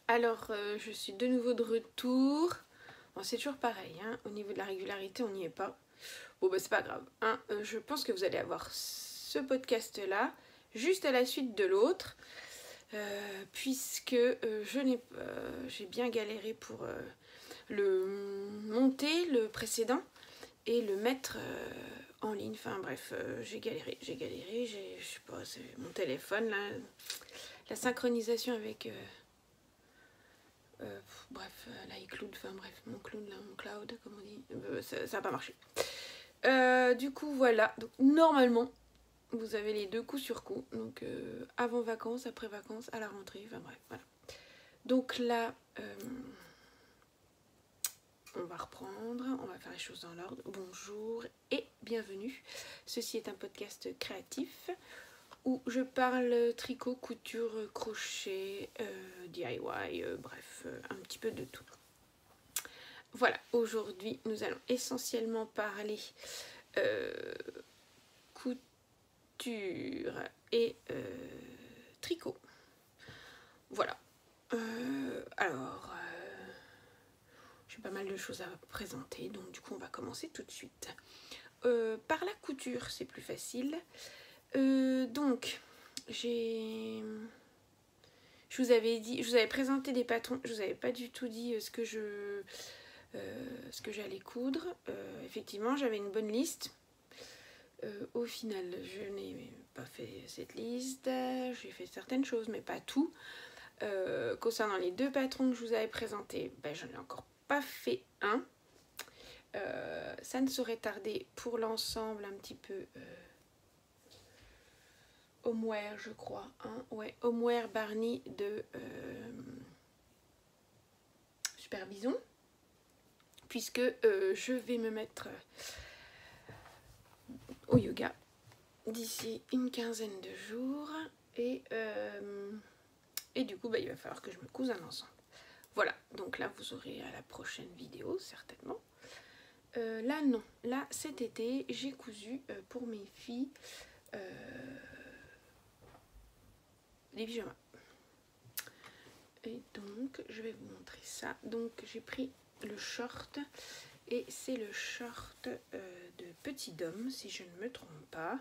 Alors, je suis de nouveau de retour. Bon, c'est toujours pareil, hein. Au niveau de la régularité, on n'y est pas. Bon, bah, c'est pas grave. Hein. Je pense que vous allez avoir ce podcast-là juste à la suite de l'autre, puisque j'ai bien galéré pour le monter, le précédent, et le mettre en ligne. Enfin bref, j'ai galéré. Je sais pas, c'est mon téléphone, là, la synchronisation avec... l'iCloud, enfin bref, mon cloud, comme on dit, ça n'a pas marché. Du coup, voilà. Donc, normalement, vous avez les deux coups sur coup. Donc, avant vacances, après vacances, à la rentrée, enfin bref, voilà. Donc là, on va reprendre, on va faire les choses dans l'ordre. Bonjour et bienvenue. Ceci est un podcast créatif où je parle tricot, couture, crochet, DIY, bref, un petit peu de tout. Voilà, aujourd'hui nous allons essentiellement parler couture et tricot. Voilà. J'ai pas mal de choses à présenter, donc du coup on va commencer tout de suite. Par la couture, c'est plus facile. Donc, je vous avais présenté des patrons, je vous avais pas du tout dit ce que j'allais coudre. Effectivement, j'avais une bonne liste. Au final, je n'ai pas fait cette liste. J'ai fait certaines choses, mais pas tout. Concernant les deux patrons que je vous avais présentés, j'en ai encore pas fait un. Ça ne saurait tarder pour l'ensemble un petit peu Homeware, je crois, hein, ouais, Homeware Barney de Super Bison, puisque je vais me mettre au yoga d'ici une quinzaine de jours et du coup il va falloir que je me couse un ensemble. Voilà, donc là vous aurez à la prochaine vidéo certainement. Là non, là cet été j'ai cousu pour mes filles des pyjamas. Et donc je vais vous montrer ça. Donc j'ai pris le short et c'est le short de Petit Dôme, si je ne me trompe pas.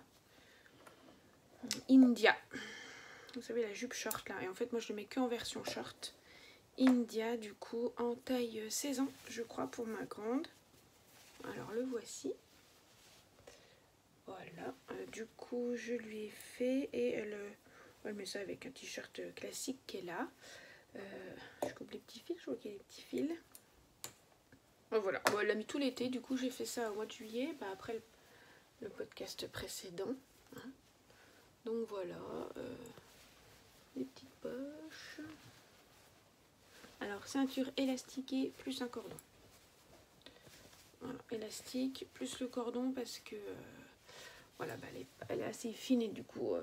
India. Vous savez, la jupe short là. Et en fait moi je le mets que en version short. India, du coup en taille 16 ans je crois pour ma grande. Alors le voici. Voilà, du coup je lui ai fait et elle met ça avec un t-shirt classique qu'elle a. Je coupe les petits fils, je vois qu'il y a des petits fils. Voilà, bon, elle l'a mis tout l'été, du coup j'ai fait ça au mois de juillet, après le podcast précédent. Hein. Donc voilà, les petites poches. Alors ceinture élastiquée plus un cordon. Voilà, élastique plus le cordon parce que voilà, elle est assez fine et du coup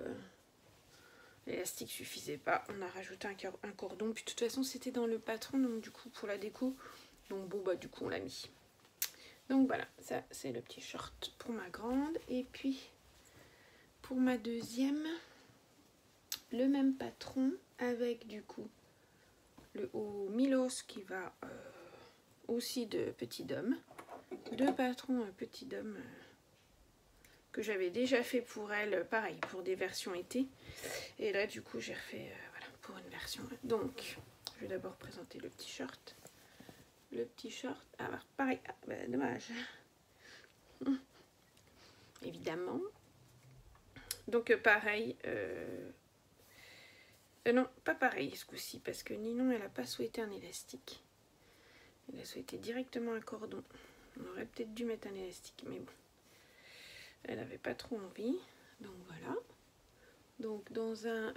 l'élastique suffisait pas. On a rajouté un cordon, puis de toute façon c'était dans le patron, donc du coup pour la déco, donc bon du coup on l'a mis. Donc voilà, ça c'est le petit short pour ma grande. Et puis pour ma deuxième, le même patron avec du coup le haut Milos qui va aussi de Petit Dôme. Deux patrons Petit Dôme que j'avais déjà fait pour elle, pareil pour des versions été. Et là du coup j'ai refait voilà, pour une version. Donc je vais d'abord présenter le petit short. Le petit short, pareil, dommage. Évidemment. Donc pareil, non, pas pareil ce coup-ci, parce que Ninon, elle n'a pas souhaité un élastique. Elle a souhaité directement un cordon. On aurait peut-être dû mettre un élastique, mais bon. Elle n'avait pas trop envie. Donc voilà. Donc dans un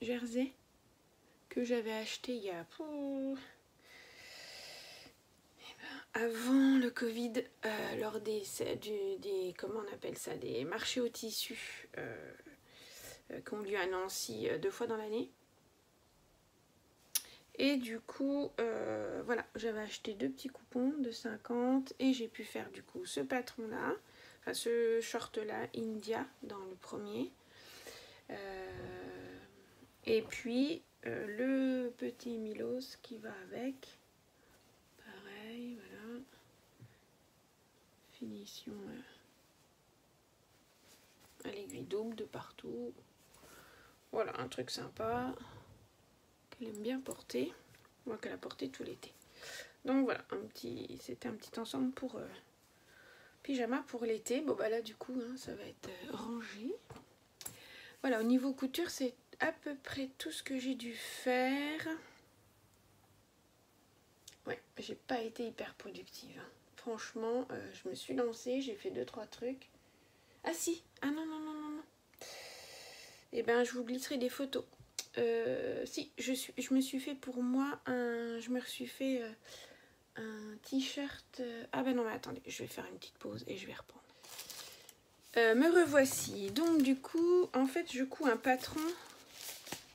jersey que j'avais acheté il y a... avant le Covid, lors des comment on appelle ça, des marchés au tissu qui ont lieu à Nancy 2 fois dans l'année. Et du coup, voilà, j'avais acheté 2 petits coupons de 50 et j'ai pu faire du coup ce patron-là, enfin ce short-là, India, dans le premier. Et puis, le petit Milos qui va avec. Pareil, voilà. Finition à l'aiguille double de partout. Voilà, un truc sympa qu'elle aime bien porter. Moi, qu'elle a porté tout l'été. Donc voilà, c'était un petit ensemble pour pyjama pour l'été. Bon bah là du coup, hein, ça va être rangé. Voilà, au niveau couture, c'est à peu près tout ce que j'ai dû faire. Ouais, j'ai pas été hyper productive. Hein. Franchement, je me suis lancée, j'ai fait 2-3 trucs. Ah si, ah non, non, non, non, non. Eh ben, je vous glisserai des photos. Si, je me suis fait pour moi je me suis fait un t-shirt. Ah ben non, mais attendez, je vais faire une petite pause et je vais reprendre. Me revoici. Donc du coup, en fait, je couds un patron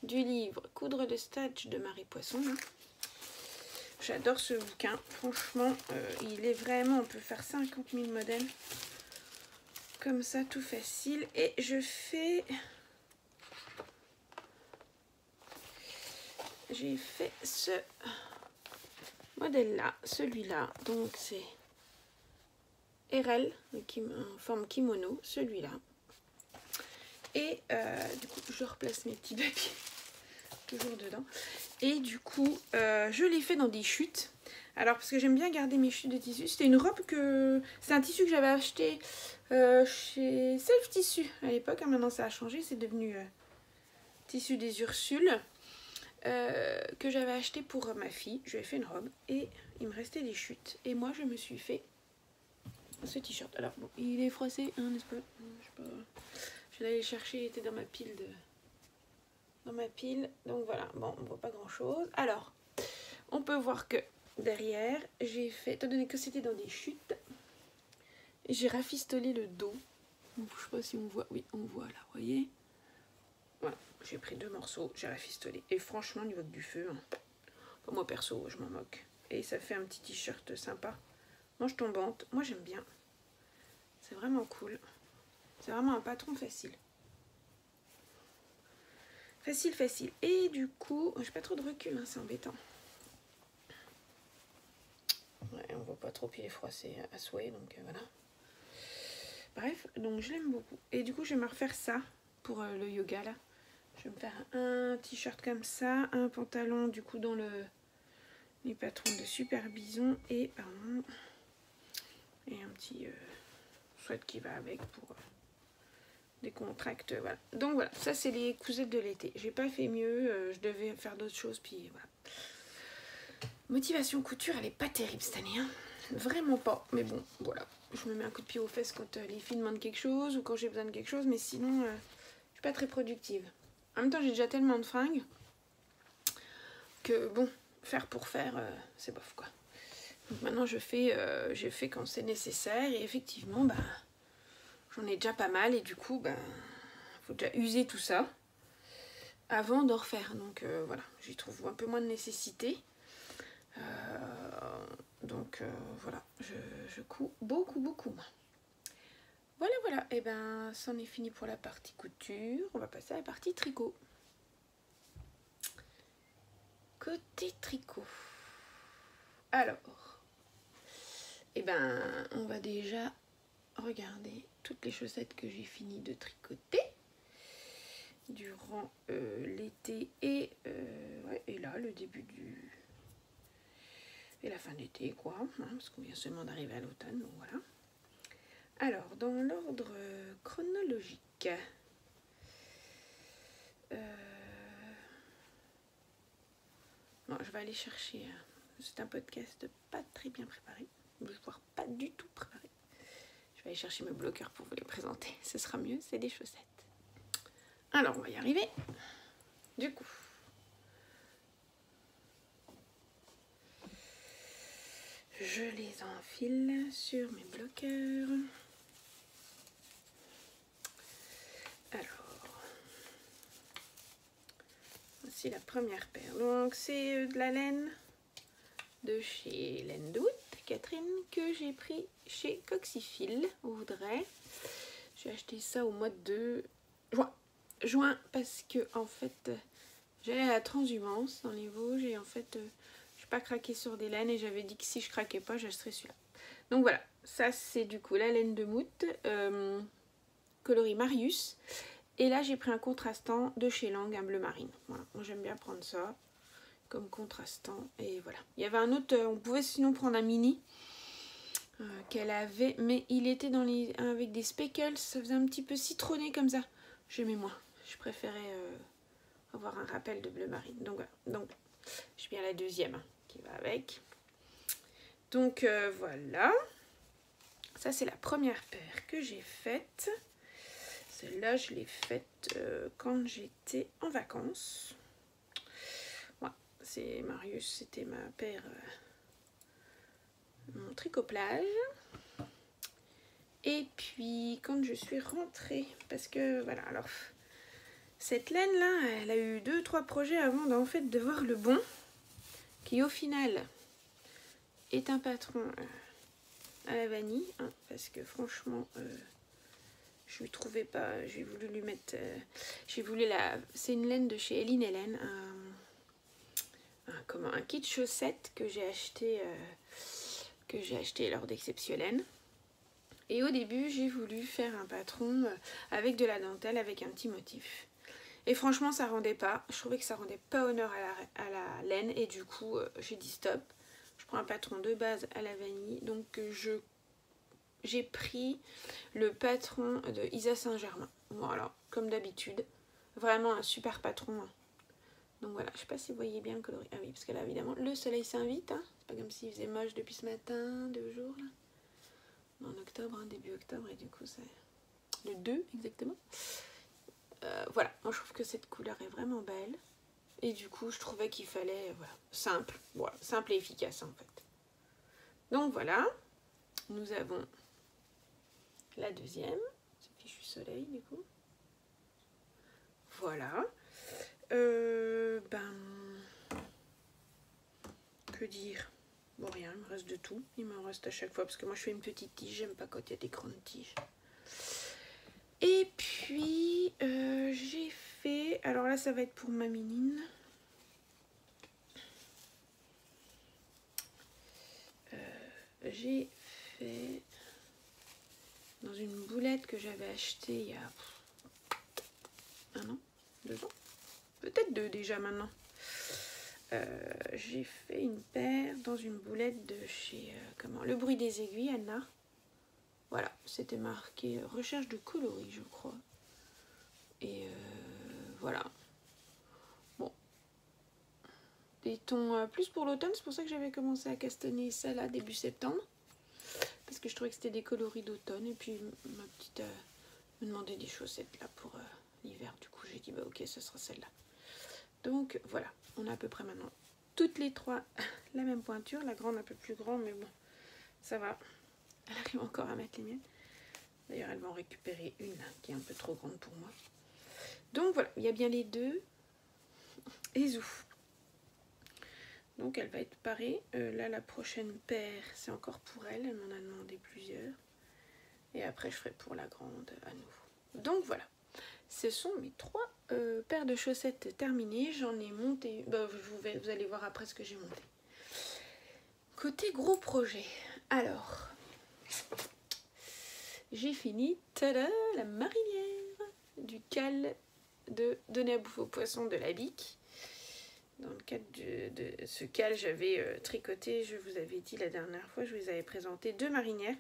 du livre Coudre de Stitch de Marie Poisson. Hein. J'adore ce bouquin. Franchement, il est vraiment... On peut faire 50 000 modèles. Comme ça, tout facile. Et je fais... J'ai fait ce modèle-là. Celui-là. Donc c'est... RL, en forme kimono. Celui-là. Et du coup, je replace mes petits papiers. Toujours dedans. Et du coup, je l'ai fait dans des chutes. Alors, parce que j'aime bien garder mes chutes de tissu. C'était une robe que... C'est un tissu que j'avais acheté chez Self Tissu à l'époque. Hein, maintenant, ça a changé. C'est devenu tissu des Ursules. Que j'avais acheté pour ma fille. Je lui ai fait une robe. Et il me restait des chutes. Et moi, je me suis fait ce t-shirt. Alors, bon, il est froissé, hein, n'est-ce pas? Je sais pas. Je vais aller le chercher. Il était dans ma pile de... Dans ma pile. Donc voilà. Bon, on voit pas grand-chose. Alors, on peut voir que... Derrière, j'ai fait, étant donné que c'était dans des chutes, j'ai rafistolé le dos. Je sais pas si on voit, oui, on voit là, vous voyez. Voilà, j'ai pris 2 morceaux, j'ai rafistolé. Et franchement, au niveau du feu, hein, moi perso, je m'en moque. Et ça fait un petit t-shirt sympa. Manche tombante, moi j'aime bien. C'est vraiment cool. C'est vraiment un patron facile. Facile, facile. Et du coup, j'ai pas trop de recul, hein, c'est embêtant. Ouais, on voit pas trop, il est froissé à souhait, donc voilà. Bref, donc je l'aime beaucoup. Et du coup, je vais me refaire ça pour le yoga, là. Je vais me faire un t-shirt comme ça, un pantalon, du coup, dans les patrons de Super Bison, et, pardon, et un petit sweat qui va avec pour décontracte, voilà. Donc voilà, ça, c'est les cousettes de l'été. J'ai pas fait mieux, je devais faire d'autres choses, puis voilà. Motivation couture, elle est pas terrible cette année, hein. Vraiment pas, mais bon, voilà. Je me mets un coup de pied aux fesses quand les filles demandent quelque chose ou quand j'ai besoin de quelque chose, mais sinon, je suis pas très productive. En même temps, j'ai déjà tellement de fringues que, bon, faire pour faire, c'est bof, quoi. Donc maintenant, je fais quand c'est nécessaire et effectivement, bah, j'en ai déjà pas mal et du coup, bah, faut déjà user tout ça avant d'en refaire. Donc voilà, j'y trouve un peu moins de nécessité. Donc voilà, je couds beaucoup moins. Voilà, voilà, et ben c'en est fini pour la partie couture. On va passer à la partie tricot. Côté tricot. Alors, et ben on va déjà regarder toutes les chaussettes que j'ai fini de tricoter durant l'été et là le début du... et la fin d'été, quoi, hein, parce qu'on vient seulement d'arriver à l'automne, donc voilà. Alors, dans l'ordre chronologique, bon, je vais aller chercher, c'est un podcast pas très bien préparé, voire pas du tout préparé. Je vais aller chercher mes bloqueurs pour vous les présenter, ce sera mieux, c'est des chaussettes. Alors, on va y arriver. Du coup, je les enfile sur mes bloqueurs. Alors, voici la première paire. Donc, c'est de la laine de chez Laine d'août, Catherine, que j'ai pris chez Coxifil, Audrey. J'ai acheté ça au mois de juin parce que, en fait, J'allais à la transhumance dans les Vosges et en fait, je n'ai pas craqué sur des laines et j'avais dit que si je craquais pas, j'achèterais celui-là. Donc voilà, ça c'est du coup la laine de Mout, coloris Marius. Et là j'ai pris un contrastant de chez Lang, un bleu marine. Voilà, moi j'aime bien prendre ça comme contrastant. Et voilà. Il y avait un autre, on pouvait sinon prendre un mini qu'elle avait, mais il était dans les, avec des speckles, ça faisait un petit peu citronné comme ça. J'aimais moins, je préférais avoir un rappel de bleu marine. Donc voilà, donc je viens la deuxième qui va avec. Donc voilà, ça c'est la première paire que j'ai faite. Celle-là je l'ai faite quand j'étais en vacances. Voilà, c'est Marius, c'était ma paire, mon tricoplage. Et puis quand je suis rentrée, parce que voilà, alors cette laine là, elle a eu 2-3 projets avant d'en fait de voir le bon, qui au final est un patron à la vanille, hein, parce que franchement je lui trouvais pas, j'ai voulu lui mettre, j'ai voulu la, c'est une laine de chez Eline Hélène, un kit chaussettes que j'ai acheté lors d'Exceptionnel. Et au début, j'ai voulu faire un patron avec de la dentelle, avec un petit motif. Et franchement, ça rendait pas. Je trouvais que ça rendait pas honneur à la laine. Et du coup, j'ai dit stop. Je prends un patron de base à la vanille. Donc, j'ai pris le patron de Isa Saint-Germain. Voilà, comme d'habitude. Vraiment un super patron. Donc voilà, je sais pas si vous voyez bien le coloris. Ah oui, parce que là, évidemment, le soleil s'invite. Hein. C'est pas comme s'il faisait moche depuis ce matin, 2 jours là. En octobre, hein, début octobre, et du coup c'est le 2 exactement. Voilà, moi je trouve que cette couleur est vraiment belle. Et du coup je trouvais qu'il fallait, voilà, simple. Voilà, simple et efficace en fait. Donc voilà, nous avons la deuxième. Ce fichu soleil du coup. Voilà. Que dire? Bon rien, il me reste de tout. Il me reste à chaque fois parce que moi je fais une petite tige, j'aime pas quand il y a des grandes tiges. Et puis j'ai fait, alors là ça va être pour ma minine. J'ai fait dans une boulette que j'avais achetée il y a 1 an, 2 ans, peut-être 2 déjà maintenant. J'ai fait une paire dans une boulette de chez Le Bruit des Aiguilles, Anna. Voilà, c'était marqué recherche de coloris, je crois. Et voilà. Bon. Des tons plus pour l'automne, c'est pour ça que j'avais commencé à castaner ça là début septembre. Parce que je trouvais que c'était des coloris d'automne. Et puis ma petite me demandait des chaussettes là pour l'hiver. Du coup j'ai dit bah ok, ce sera celle-là. Donc voilà, on a à peu près maintenant toutes les 3 la même pointure. La grande un peu plus grande, mais bon, ça va. Elle arrive encore à mettre les miennes. D'ailleurs, elle va en récupérer une qui est un peu trop grande pour moi. Donc voilà, il y a bien les deux. Et zouf. Donc elle va être parée. Là, la prochaine paire, c'est encore pour elle. Elle m'en a demandé plusieurs. Et après, je ferai pour la grande à nouveau. Donc voilà. Ce sont mes 3 paires de chaussettes terminées. J'en ai monté. Bah, vous allez voir après ce que j'ai monté. Côté gros projet. Alors, j'ai fini. Tada, la marinière du cal de donner à bouffer aux poissons de la Bic. Dans le cadre de ce cal, j'avais tricoté, je vous avais dit la dernière fois, je vous avais présenté 2 marinières.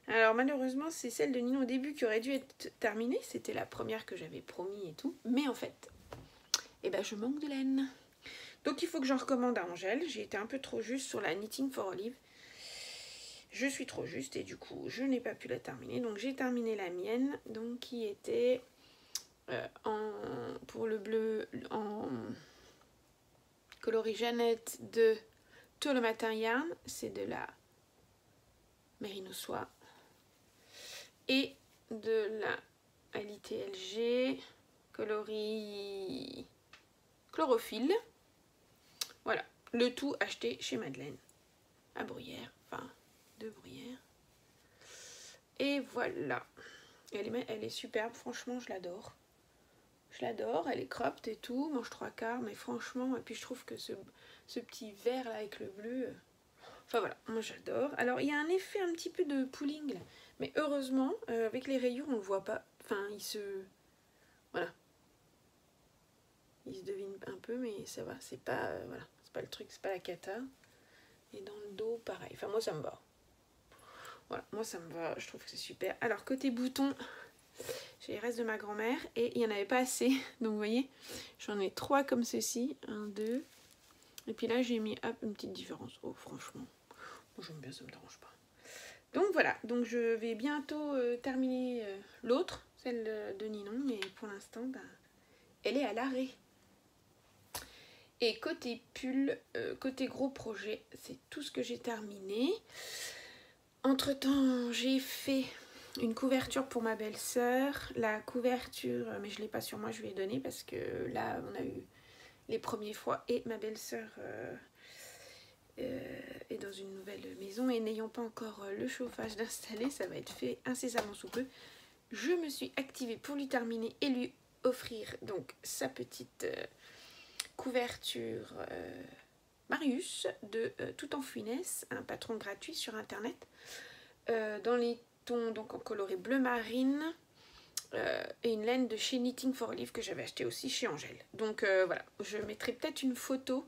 Alors malheureusement, c'est celle de Nino au début qui aurait dû être terminée. C'était la première que j'avais promis et tout. Mais en fait, eh ben, je manque de laine. Donc il faut que j'en recommande à Angèle. J'ai été un peu trop juste sur la Knitting for Olive. Je suis trop juste et du coup, je n'ai pas pu la terminer. Donc j'ai terminé la mienne, donc qui était pour le bleu en coloris Jeannette de Tôt le matin yarn. C'est de la Merino soie. Et de la LITLG coloris chlorophylle. Voilà, le tout acheté chez Madeleine à Bruyères, enfin de Bruyères. Et voilà, elle est superbe, franchement je l'adore. Je l'adore, elle est cropped et tout, manche 3/4, mais franchement, et puis je trouve que ce petit vert là avec le bleu, enfin voilà, moi j'adore. Alors il y a un effet un petit peu de pooling là, mais heureusement, avec les rayures on le voit pas, enfin voilà. Il se devine un peu, mais ça va, c'est pas, voilà, c'est pas le truc, c'est pas la cata. Et dans le dos, pareil, enfin moi ça me va. Voilà, moi ça me va, je trouve que c'est super. Alors côté boutons, j'ai les restes de ma grand-mère et il n'y en avait pas assez. Donc vous voyez, j'en ai 3 comme ceci. 1, 2. Et puis là j'ai mis hop, une petite différence. Oh franchement, moi j'aime bien, ça me dérange pas. Donc voilà, donc je vais bientôt terminer l'autre, celle de Ninon. Mais pour l'instant, bah, elle est à l'arrêt. Et côté pull, côté gros projet, c'est tout ce que j'ai terminé. Entre temps, j'ai fait une couverture pour ma belle-sœur. La couverture, mais je ne l'ai pas sur moi, je lui ai donné parce que là, on a eu les premières fois et ma belle-sœur est dans une nouvelle maison et n'ayant pas encore le chauffage d'installer, ça va être fait incessamment sous peu. Je me suis activée pour lui terminer et lui offrir donc sa petite couverture Marius de Tout en Finesse, un patron gratuit sur internet. Dans les tons donc en coloré bleu marine et une laine de chez Knitting for Olive que j'avais acheté aussi chez Angèle. Donc voilà, je mettrai peut-être une photo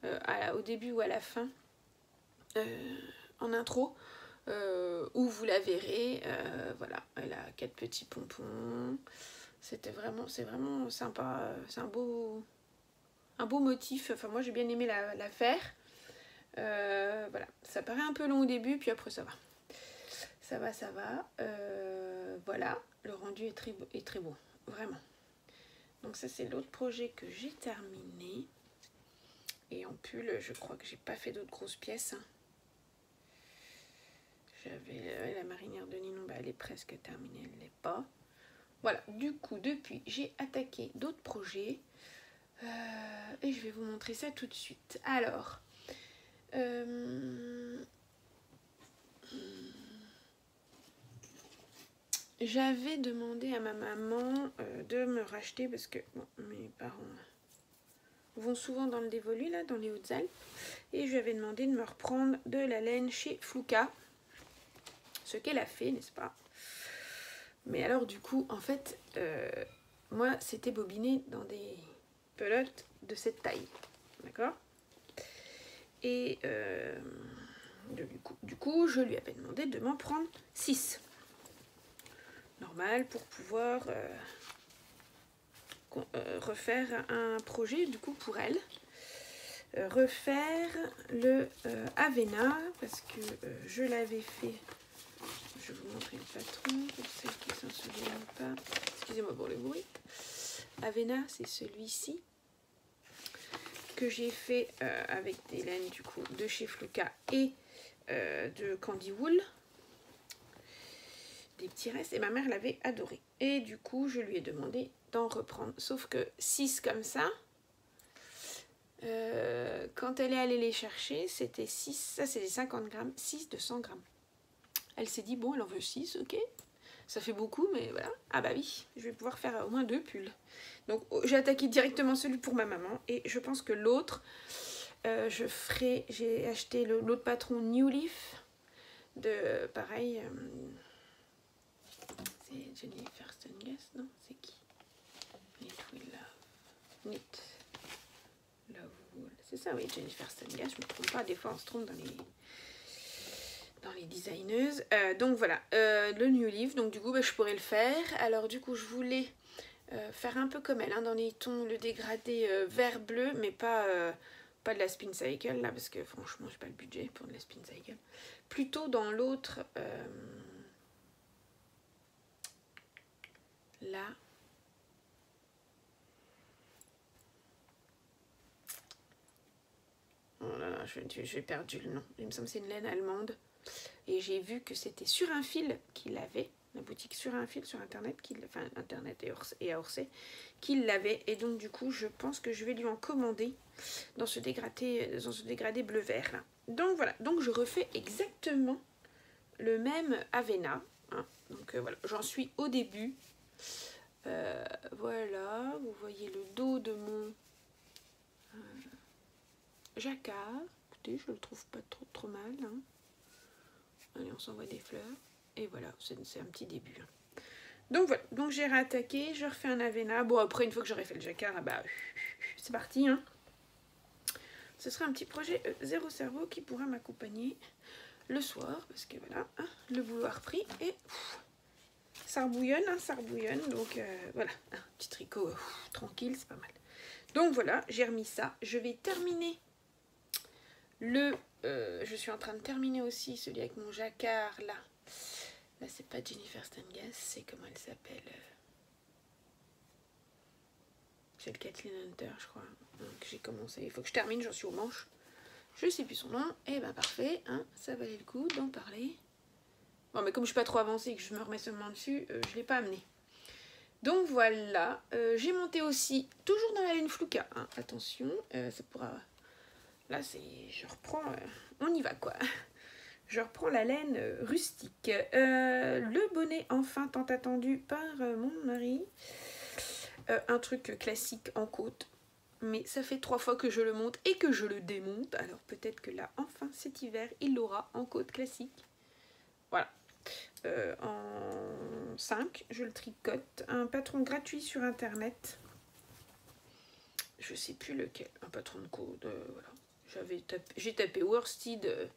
au début ou à la fin en intro où vous la verrez. Voilà, elle a 4 petits pompons. C'est vraiment sympa. C'est un beau motif. Enfin moi j'ai bien aimé la faire. Voilà, ça paraît un peu long au début, puis après ça va. Ça va. Voilà, le rendu est très beau, vraiment. Donc ça c'est l'autre projet que j'ai terminé. Et en pull, je crois que j'ai pas fait d'autres grosses pièces. J'avais la marinière de Ninon, bah, elle est presque terminée, elle l'est pas. Voilà, du coup depuis j'ai attaqué d'autres projets. Et je vais vous montrer ça tout de suite. Alors, j'avais demandé à ma maman de me racheter parce que bon, mes parents vont souvent dans le dévolu, là, dans les Hautes-Alpes. Et je lui avais demandé de me reprendre de la laine chez Fluka. Ce qu'elle a fait, n'est-ce pas? Mais alors, du coup, en fait, moi, c'était bobiné dans des pelotes de cette taille. D'accord? Et du coup, je lui avais demandé de m'en prendre 6. Normal, pour pouvoir refaire un projet, du coup, pour elle. Refaire le Avena, parce que je l'avais fait. Je vais vous montrer le patron, pour celles qui ne s'en souviennent pas. Excusez-moi pour le bruit. Avena, c'est celui-ci que j'ai fait avec des laines du coup de chez Fluka et de Candy Wool. Des petits restes et ma mère l'avait adoré. Et du coup, je lui ai demandé d'en reprendre. Sauf que 6 comme ça, quand elle est allée les chercher, c'était 6, ça c'est des 50 grammes, 6 de 100 grammes. Elle s'est dit, bon, elle en veut 6, ok. Ça fait beaucoup, mais voilà. Ah bah oui, je vais pouvoir faire au moins 2 pulls. Donc j'ai attaqué directement celui pour ma maman. Et je pense que l'autre, j'ai acheté l'autre patron New Leaf. De, pareil, c'est Jennifer Stenguest, non? C'est qui? Knit We Love. Knit Love Wool. C'est ça, oui, Jennifer Stenguest. Je me trompe pas, des fois on se trompe dans les designeuses. Donc voilà, le New Leaf. Donc du coup, bah, je pourrais le faire. Alors du coup, je voulais faire un peu comme elle, hein, dans les tons, le dégradé vert-bleu, mais pas de la Spin Cycle, là, parce que franchement, j'ai pas le budget pour de la Spin Cycle. Plutôt dans l'autre... là. Oh là là, j'ai perdu le nom. Il me semble que c'est une laine allemande. Et j'ai vu que c'était Sur un Fil qu'il l'avait. La boutique Sur un Fil sur internet, enfin internet et à Orsay, qu'il l'avait. Et donc du coup, je pense que je vais lui en commander dans ce dégradé bleu-vert là. Donc voilà, donc je refais exactement le même Avena. Hein. Donc voilà, j'en suis au début. Voilà, vous voyez le dos de mon jacquard. Écoutez, je le trouve pas trop mal. Hein. Allez, on s'envoie des fleurs. Et voilà, c'est un petit début. Hein. Donc voilà, donc j'ai réattaqué, je refais un avena. Bon, après, une fois que j'aurai fait le jacquard, ah bah, c'est parti. Hein. Ce sera un petit projet zéro cerveau qui pourra m'accompagner le soir. Parce que voilà, hein, le boulot a repris et ça rebouillonne, hein, ça rebouillonne. Donc voilà, un petit tricot tranquille, c'est pas mal. Donc voilà, j'ai remis ça. Je vais terminer je suis en train de terminer aussi celui avec mon jacquard là. Là, c'est pas Jennifer Stenges, c'est comment elle s'appelle. C'est le Kathleen Hunter, je crois. Donc j'ai commencé. Il faut que je termine, j'en suis aux manches. Je sais plus son nom. Et ben parfait, hein, ça valait le coup d'en parler. Bon, mais comme je suis pas trop avancée et que je me remets seulement dessus, je l'ai pas amené. Donc voilà, j'ai monté aussi, toujours dans la laine Fluka. Hein, attention, ça pourra. Là, je reprends. On y va quoi. Je reprends la laine rustique. Le bonnet enfin tant attendu par mon mari. Un truc classique en côte. Mais ça fait 3 fois que je le monte et que je le démonte. Alors peut-être que là, enfin cet hiver, il l'aura en côte classique. Voilà. En 5, je le tricote. Un patron gratuit sur internet. Je sais plus lequel. Un patron de côte. Voilà. J'ai tapé Worsted.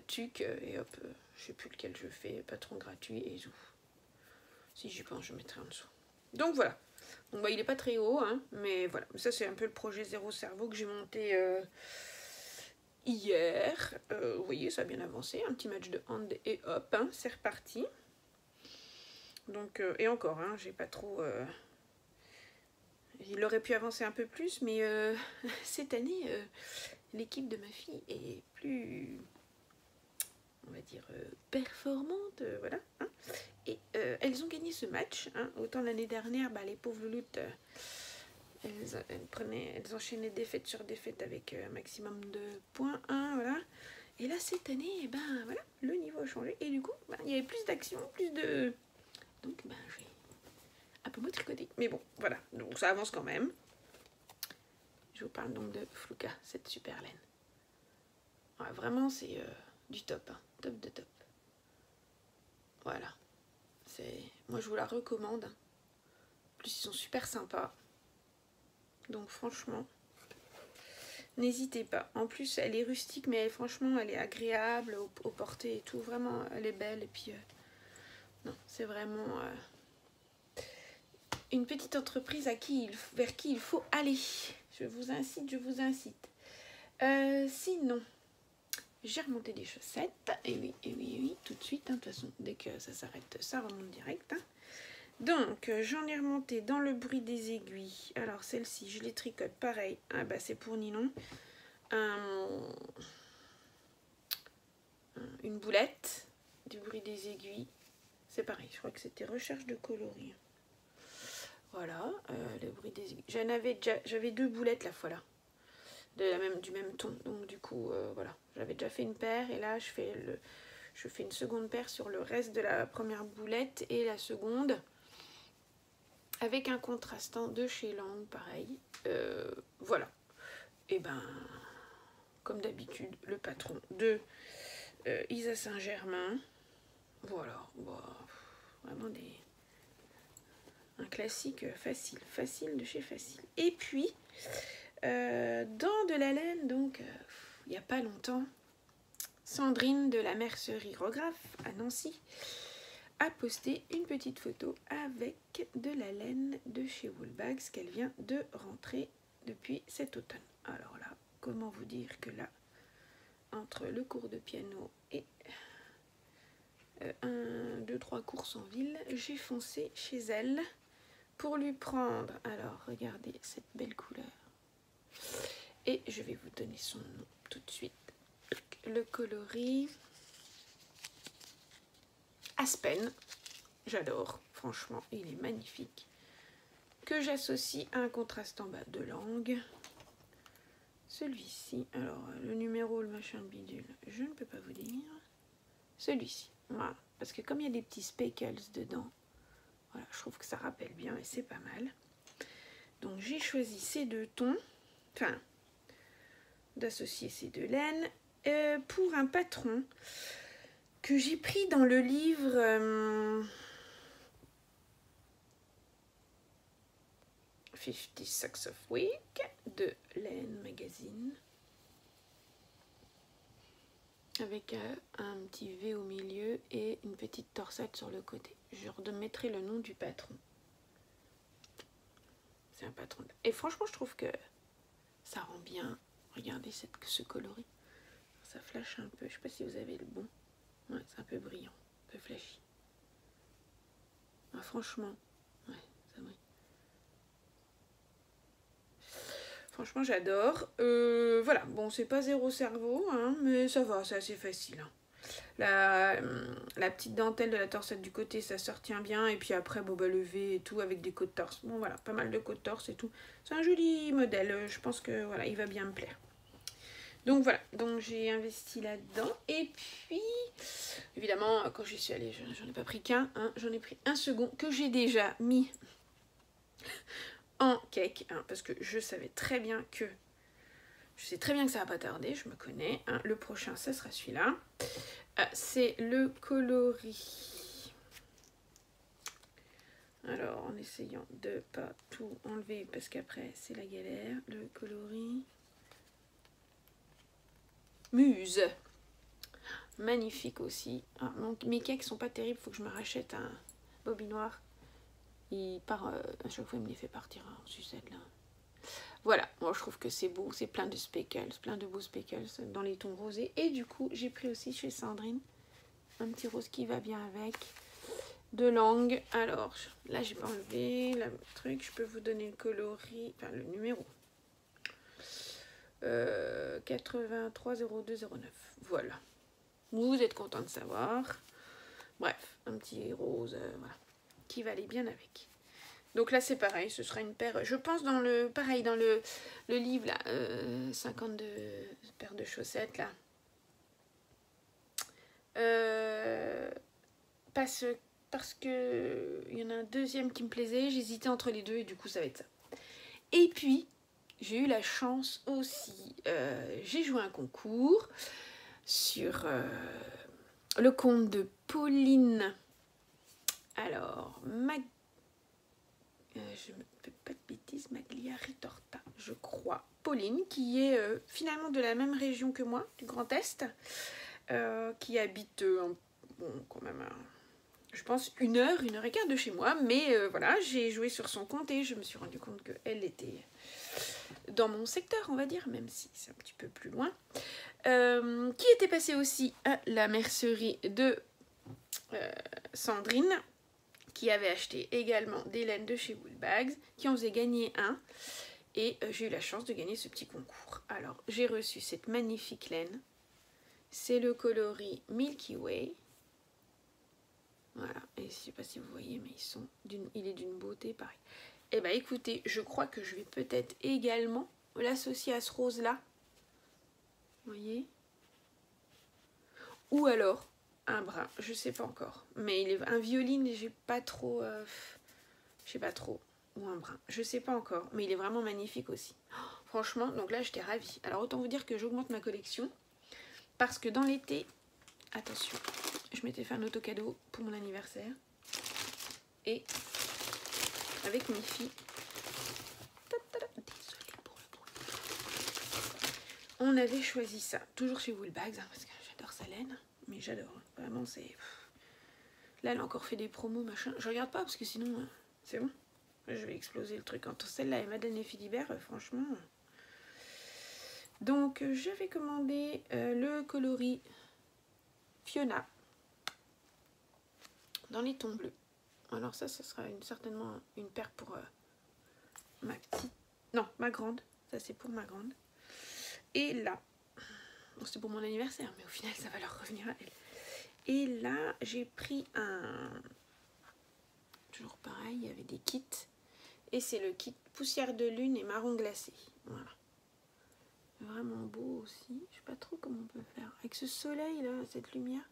Tuc et hop, je sais plus lequel je fais, patron gratuit et zou. Si j'y pense, je mettrai en dessous. Donc voilà. Donc bah, il est pas très haut, hein, mais voilà. Ça c'est un peu le projet zéro cerveau que j'ai monté hier. Vous voyez, ça a bien avancé, un petit match de hand et hop, hein, c'est reparti. Donc et encore, hein, j'ai pas trop. Il aurait pu avancer un peu plus, mais cette année, l'équipe de ma fille est plus, on va dire, performante, voilà. Hein. Et elles ont gagné ce match. Hein. Autant l'année dernière, bah, les pauvres louloutes, elles enchaînaient défaite sur défaite avec un maximum de points. Hein, voilà. Et là, cette année, eh ben, voilà, le niveau a changé. Et du coup, bah, il y avait plus d'action, plus de... Donc, bah, je vais un peu moins tricoter. Mais bon, voilà. Donc, ça avance quand même. Je vous parle donc de Fluka, cette super laine. Ouais, vraiment, c'est du top. Hein. Top de top. Voilà. Moi, je vous la recommande. En plus, ils sont super sympas. Donc, franchement, n'hésitez pas. En plus, elle est rustique, mais franchement, elle est agréable au porté et tout. Vraiment, elle est belle. Et puis, non, c'est vraiment une petite entreprise vers qui il faut aller. Je vous incite. Sinon, j'ai remonté des chaussettes. Et oui, tout de suite. Hein, de toute façon, dès que ça s'arrête, ça remonte direct. Hein. Donc, j'en ai remonté dans le bruit des aiguilles. Alors, celle-ci, je les tricote pareil. Ah bah, c'est pour Ninon. Une boulette du bruit des aiguilles. C'est pareil, je crois que c'était recherche de coloris. Voilà, le bruit des aiguilles. J'avais 2 boulettes la fois là. Du même ton. Donc, du coup, voilà. J'avais déjà fait une paire et là, je fais une seconde paire sur le reste de la première boulette et la seconde. Avec un contrastant de chez Land, pareil. Voilà. Et ben, comme d'habitude, le patron de Isa Saint-Germain. Voilà. Bon, vraiment un classique facile de chez Facile. Et puis, dans de la laine, donc, il n'y a pas longtemps, Sandrine de la mercerie Rographe à Nancy a posté une petite photo avec de la laine de chez Woolbags qu'elle vient de rentrer depuis cet automne. Alors là, comment vous dire que là, entre le cours de piano et 1, 2, 3 courses en ville, j'ai foncé chez elle pour lui prendre, alors regardez cette belle couleur, et je vais vous donner son nom tout de suite, le coloris Aspen. J'adore, franchement, il est magnifique. Que j'associe à un contraste en bas de langue. Celui-ci, alors le numéro, le machin bidule, je ne peux pas vous dire. Celui-ci, voilà. Parce que comme il y a des petits speckles dedans, Voilà, je trouve que ça rappelle bien et c'est pas mal. Donc j'ai choisi ces deux tons, enfin, d'associer ces deux laines pour un patron que j'ai pris dans le livre 50 Socks of Week de Laine Magazine. Avec un petit V au milieu et une petite torsade sur le côté. Je remettrai le nom du patron. C'est un patron. Et franchement, je trouve que ça rend bien. Regardez ce coloris. Ça flash un peu. Je sais pas si vous avez le bon. Ouais, c'est un peu brillant, un peu flashy. Ah, franchement, ouais, ça brille. Franchement, j'adore. Voilà, bon, c'est pas zéro cerveau, hein, mais ça va, c'est assez facile. Hein. La petite dentelle de la torsade du côté, ça se retient bien. Et puis après, bon, bah, le V et tout avec des côtes torse. Bon, voilà, pas mal de côtes torse et tout. C'est un joli modèle. Je pense que voilà, il va bien me plaire. Donc voilà, donc j'ai investi là-dedans. Et puis, évidemment, quand j'y suis allée, j'en ai pas pris qu'un. Hein, j'en ai pris un second que j'ai déjà mis en cake. Hein, parce que je savais très bien que... Je sais très bien que ça va pas tarder, je me connais. Hein, le prochain, ça sera celui-là. C'est le coloris. Alors, en essayant de pas tout enlever, parce qu'après, c'est la galère. Le coloris... Muse. Magnifique aussi. Ah, donc, mes cakes sont pas terribles, faut que je me rachète un bobinoir. Il part, à chaque fois, il me les fait partir en sucette, là. Voilà, moi je trouve que c'est beau, c'est plein de speckles, plein de beaux speckles dans les tons rosés. Et du coup, j'ai pris aussi chez Sandrine un petit rose qui va bien avec, de langue. Alors, là j'ai pas enlevé le truc, je peux vous donner le coloris, enfin le numéro. 830209, voilà. Vous êtes content de savoir. Bref, un petit rose, voilà, qui va aller bien avec. Donc là c'est pareil, ce sera une paire, je pense dans le, pareil dans le livre là, 52 paires de chaussettes là. Parce que il y en a un deuxième qui me plaisait, j'hésitais entre les deux et du coup ça va être ça. Et puis j'ai eu la chance aussi, j'ai joué un concours sur le compte de Pauline. Alors, je ne fais pas de bêtises, Maglia Ritorta, je crois. Pauline, qui est finalement de la même région que moi, du Grand Est, qui habite bon, quand même, je pense, 1 heure et quart de chez moi. Mais voilà, j'ai joué sur son compte et je me suis rendu compte qu'elle était dans mon secteur, on va dire, même si c'est un petit peu plus loin. Qui était passée aussi à la mercerie de Sandrine, qui avait acheté également des laines de chez Woolbags, qui en faisait gagner un. Et j'ai eu la chance de gagner ce petit concours. Alors, j'ai reçu cette magnifique laine. C'est le coloris Milky Way. Voilà. Et je ne sais pas si vous voyez, mais il est d'une beauté pareil. Et bah écoutez, je crois que je vais peut-être également l'associer à ce rose-là. Vous voyez? Ou alors un brun, je sais pas encore. Mais il est un violine, j'ai pas trop... je sais pas trop. Ou un brun, je sais pas encore. Mais il est vraiment magnifique aussi. Oh, franchement, donc là j'étais ravie. Alors autant vous dire que j'augmente ma collection. Parce que dans l'été, attention, je m'étais fait un auto-cadeau pour mon anniversaire. Et avec mes filles... Désolée pour le bruit. On avait choisi ça, toujours chez Woolbags, hein, parce que j'adore sa laine. Mais j'adore, hein. Vraiment c'est... Là elle a encore fait des promos, machin. Je regarde pas parce que sinon, c'est bon. Je vais exploser le truc. Entre celle-là et Madeleine et Philibert, franchement... Donc j'avais commandé le coloris Fiona dans les tons bleus. Alors ça sera certainement une paire pour ma petite... Non, ma grande. Ça c'est pour ma grande. Et là, bon, c'est pour mon anniversaire, mais au final ça va leur revenir à elle. Et là, j'ai pris un... Toujours pareil, il y avait des kits. Et c'est le kit poussière de lune et marron glacé. Voilà. Vraiment beau aussi. Je sais pas trop comment on peut faire. Avec ce soleil là, cette lumière,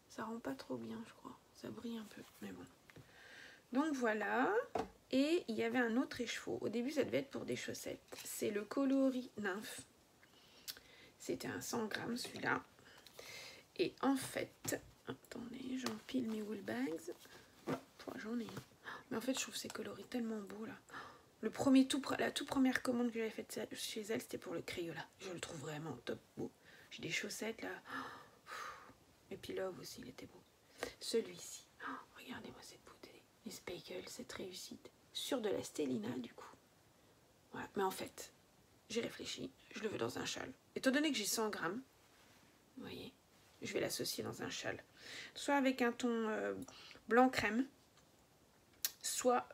ça rend pas trop bien, je crois. Ça brille un peu, mais bon. Donc voilà. Et il y avait un autre écheveau. Au début, ça devait être pour des chaussettes. C'est le coloris nymphe. C'était un 100 grammes celui-là. Et en fait, attendez, j'empile mes wool bags. J'en ai un. Mais en fait, je trouve ces coloris tellement beaux là. La toute première commande que j'avais faite chez elle, c'était pour le Crayola. Je le trouve vraiment top beau. J'ai des chaussettes là. Et puis Love aussi, il était beau. Celui-ci. Regardez-moi cette beauté. Les Speckles, cette réussite. Sur de la Stellina du coup. Voilà. Mais en fait, j'ai réfléchi. Je le veux dans un châle. Étant donné que j'ai 100 grammes, vous voyez, je vais l'associer dans un châle. Soit avec un ton blanc crème, soit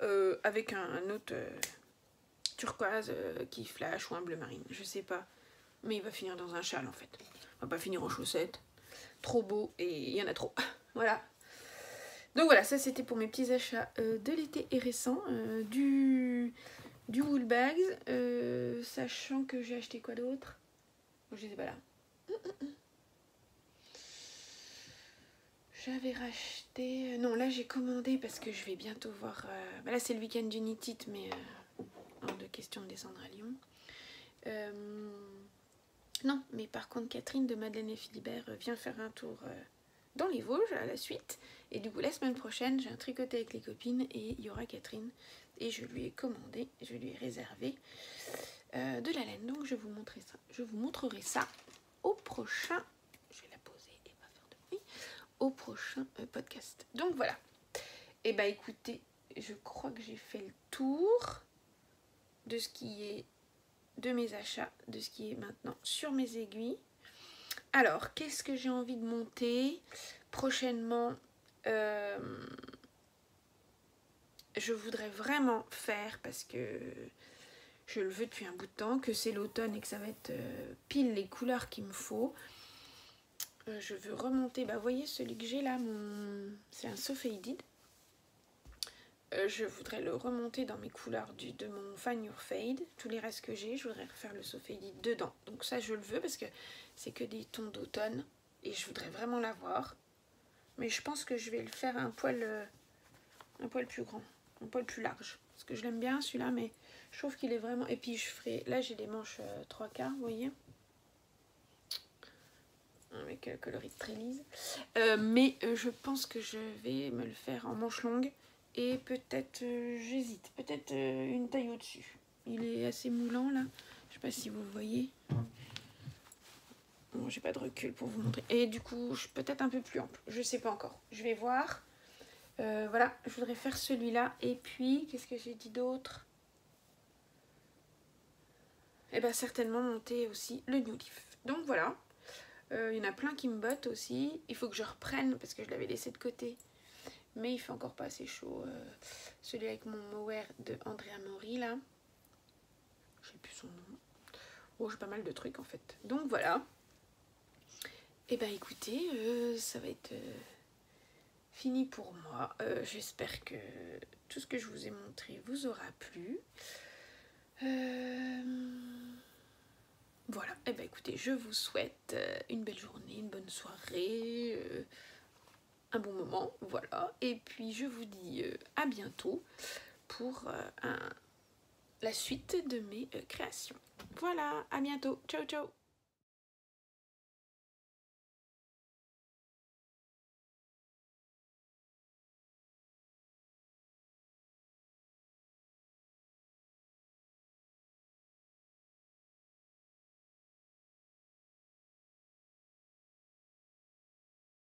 avec un autre turquoise qui flash ou un bleu marine. Je sais pas. Mais il va finir dans un châle en fait. On va pas finir en chaussettes. Trop beau et il y en a trop. Voilà. Donc voilà, ça c'était pour mes petits achats de l'été et récent. Du wool bags. Sachant que j'ai acheté quoi d'autre? Je les ai pas là. J'avais racheté... non, là j'ai commandé parce que je vais bientôt voir... là c'est le week-end du Knit It, mais hors de question de descendre à Lyon. Non, mais par contre Catherine de Madeleine et Philibert vient faire un tour dans les Vosges à la suite. Et du coup la semaine prochaine j'ai un tricoté avec les copines et il y aura Catherine. Et je lui ai commandé, je lui ai réservé de la laine. Donc je vous montrerai ça au prochain... Je vais la poser et pas faire de bruit. Au prochain podcast. Donc voilà. Et bah écoutez, je crois que j'ai fait le tour de ce qui est de mes achats, de ce qui est maintenant sur mes aiguilles. Alors, qu'est-ce que j'ai envie de monter prochainement? Je voudrais vraiment faire, parce que je le veux depuis un bout de temps, que c'est l'automne et que ça va être pile les couleurs qu'il me faut. Je veux remonter, bah vous voyez celui que j'ai là, c'est un So Faded. Je voudrais le remonter dans mes couleurs de mon Find Your Fade. Tous les restes que j'ai, je voudrais refaire le So Faded dedans. Donc ça je le veux parce que c'est que des tons d'automne et je voudrais vraiment l'avoir. Mais je pense que je vais le faire un poil plus grand, un poil plus large. Parce que je l'aime bien celui-là, mais je trouve qu'il est vraiment... Et puis je ferai... Là j'ai des manches 3/4, vous voyez, avec coloris très lisse. Mais je pense que je vais me le faire en manche longue. Et peut-être, j'hésite, peut-être une taille au-dessus. Il est assez moulant là. Je sais pas si vous le voyez. Bon, j'ai pas de recul pour vous montrer. Et du coup, peut-être un peu plus ample. Je sais pas encore. Je vais voir. Voilà, je voudrais faire celui-là. Et puis, qu'est-ce que j'ai dit d'autre? Et bien, certainement monter aussi le New Leaf. Donc voilà. Il y en a plein qui me bottent aussi. Il faut que je reprenne parce que je l'avais laissé de côté. Mais il fait encore pas assez chaud. Celui avec mon mohair de Andrea Mori là. Je sais plus son nom. Oh, j'ai pas mal de trucs en fait. Donc voilà. Et ben écoutez, ça va être fini pour moi. J'espère que tout ce que je vous ai montré vous aura plu. Voilà. Et ben écoutez, je vous souhaite une belle journée, une bonne soirée. Un bon moment, voilà. Et puis je vous dis à bientôt pour la suite de mes créations. Voilà, à bientôt. Ciao, ciao.